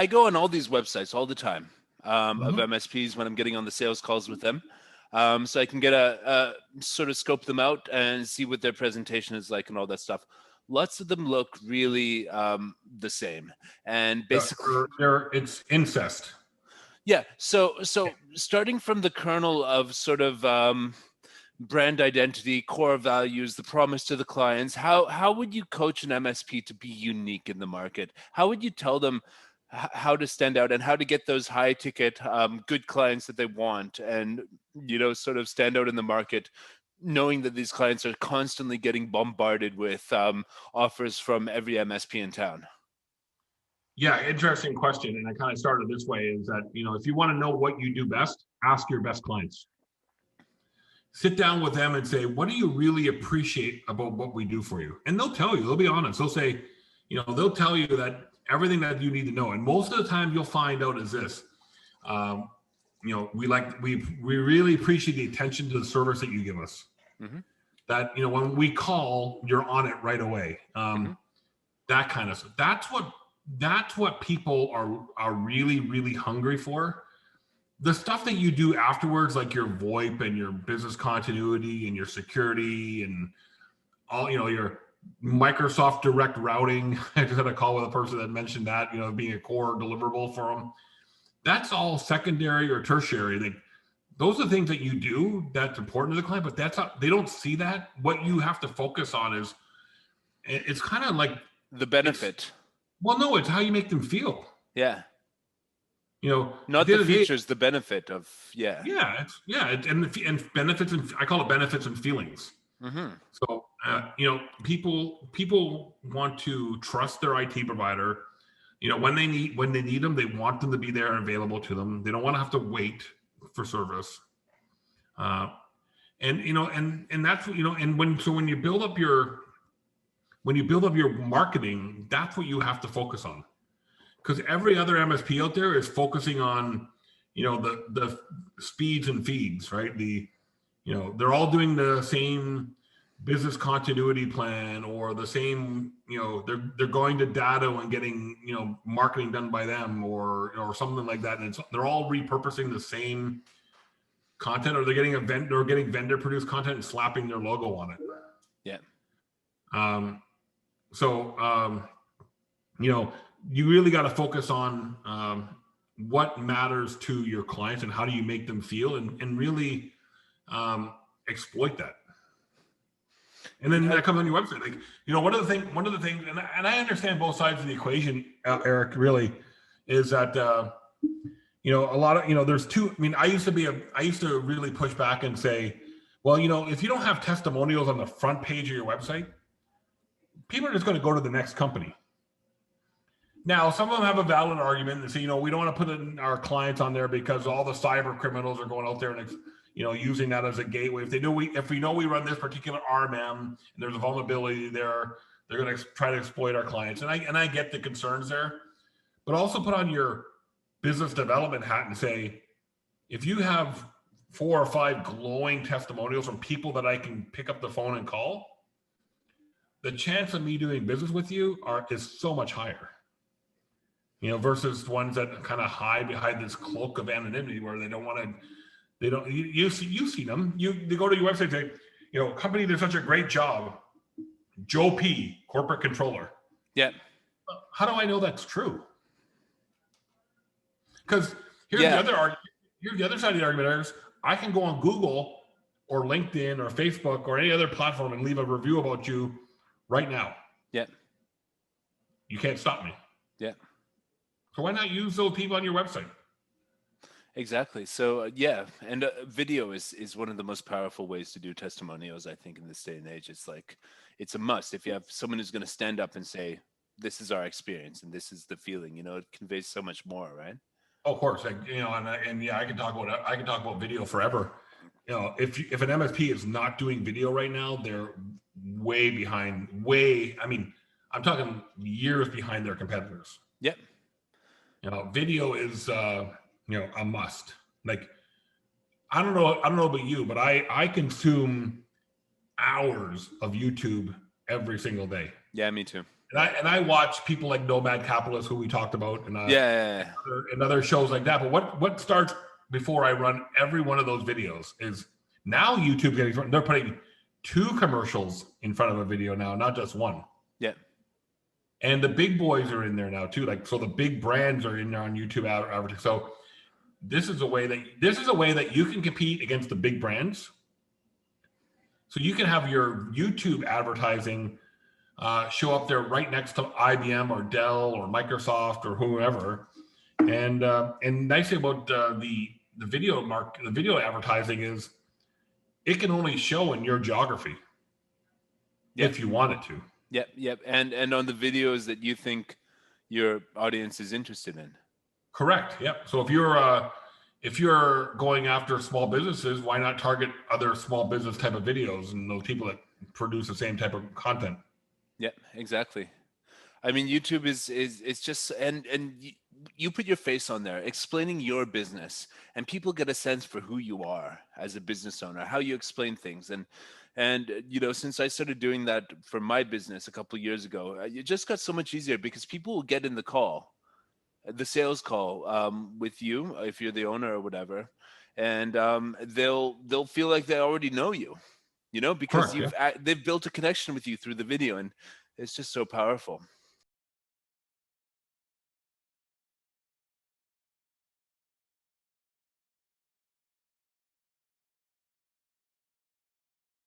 I go on all these websites all the time of Mm-hmm. MSPs when I'm getting on the sales calls with them. So I can get a sort of scope them out and see what their presentation is like and all that stuff. Lots of them look really the same. And Yeah, basically, it's incest. yeah. So starting from the kernel of sort of brand identity, core values, the promise to the clients, how would you coach an MSP to be unique in the market? How would you tell them how to stand out and how to get those high ticket good clients that they want, and sort of stand out in the market, knowing that these clients are constantly getting bombarded with offers from every MSP in town? Yeah, interesting question. And I kind of started this way is that, if you want to know what you do best, ask your best clients. Sit down with them and say, what do you really appreciate about what we do for you? And they'll tell you, they'll be honest. They'll say, they'll tell you that everything that you need to know. And most of the time you'll find out is this, we really appreciate the attention to the service that you give us. Mm-hmm. That, when we call, you're on it right away. Mm-hmm. That kind of stuff. That's what people are really, really hungry for. The stuff that you do afterwards, like your VoIP and your business continuity and your security and all, your Microsoft Direct Routing. I just had a call with a person that mentioned that, being a core deliverable for them. That's all secondary or tertiary. Those are things that you do that's important to the client, but they don't see that. What you have to focus on is, it's kind of like the benefit. Well, no, it's how you make them feel. Yeah. Not the features, the benefit of, yeah. Yeah, and benefits, and I call it benefits and feelings. Mm-hmm. So, people want to trust their IT provider. When they need them, they want them to be there and available to them. They don't want to have to wait for service. And that's and when you build up your marketing, that's what you have to focus on. Because every other MSP out there is focusing on, the speeds and feeds, right? They're all doing the same business continuity plan, or the same, they're going to data and getting, marketing done by them, or something like that. And they're all repurposing the same content, or they're getting vendor produced content and slapping their logo on it. Yeah. You really got to focus on what matters to your clients and how do you make them feel, and really exploit that. And then that comes on your website. Like, one of the things, and I understand both sides of the equation, Eric, really, is that a lot of, there's two. I mean, I used to really push back and say, well, if you don't have testimonials on the front page of your website, people are just going to go to the next company. Now, some of them have a valid argument and say, we don't want to put our clients on there because all the cyber criminals are going out there and, using that as a gateway. If we know we run this particular RMM and there's a vulnerability there, they're going to try to exploit our clients. And I get the concerns there, but also put on your business development hat and say, if you have 4 or 5 glowing testimonials from people that I can pick up the phone and call, the chance of me doing business with you is so much higher. Versus ones that kind of hide behind this cloak of anonymity where they don't want to, you've seen them. They go to your website and say, company did such a great job. Joe P, corporate controller. Yeah. How do I know that's true? Because here's the other side of the argument is I can go on Google or LinkedIn or Facebook or any other platform and leave a review about you right now. Yeah. You can't stop me. Yeah. So why not use those people on your website? Exactly. So and video is one of the most powerful ways to do testimonials, I think, in this day and age. It's a must. If you have someone who's going to stand up and say, this is our experience and this is the feeling, it conveys so much more, right? Oh, of course. I can talk about video forever. If an MSP is not doing video right now, they're way behind. I'm talking years behind their competitors. Yep. Video is a must. Like, I don't know about you, but I consume hours of YouTube every single day. Yeah, me too. And I watch people like Nomad Capitalist, who we talked about, and Yeah. and other shows like that. But what starts before I run every one of those videos is now YouTube they're putting 2 commercials in front of a video now, not just one. Yeah. And the big boys are in there now too. Like, so the big brands are in there on YouTube advertising. So this is a way that you can compete against the big brands. So you can have your YouTube advertising show up there right next to IBM or Dell or Microsoft or whoever. And nice thing about the video advertising is it can only show in your geography if you want it to. Yep. And on the videos that you think your audience is interested in. Correct. Yep. So if you're going after small businesses, why not target other small business type of videos and those people that produce the same type of content? Yeah, exactly. I mean, YouTube is it's just and you put your face on there explaining your business, and people get a sense for who you are as a business owner, how you explain things. And since I started doing that for my business a couple of years ago, it just got so much easier because people will get in the sales call with you if you're the owner or whatever, and they'll feel like they already know you, because Correct, they've built a connection with you through the video, and it's just so powerful.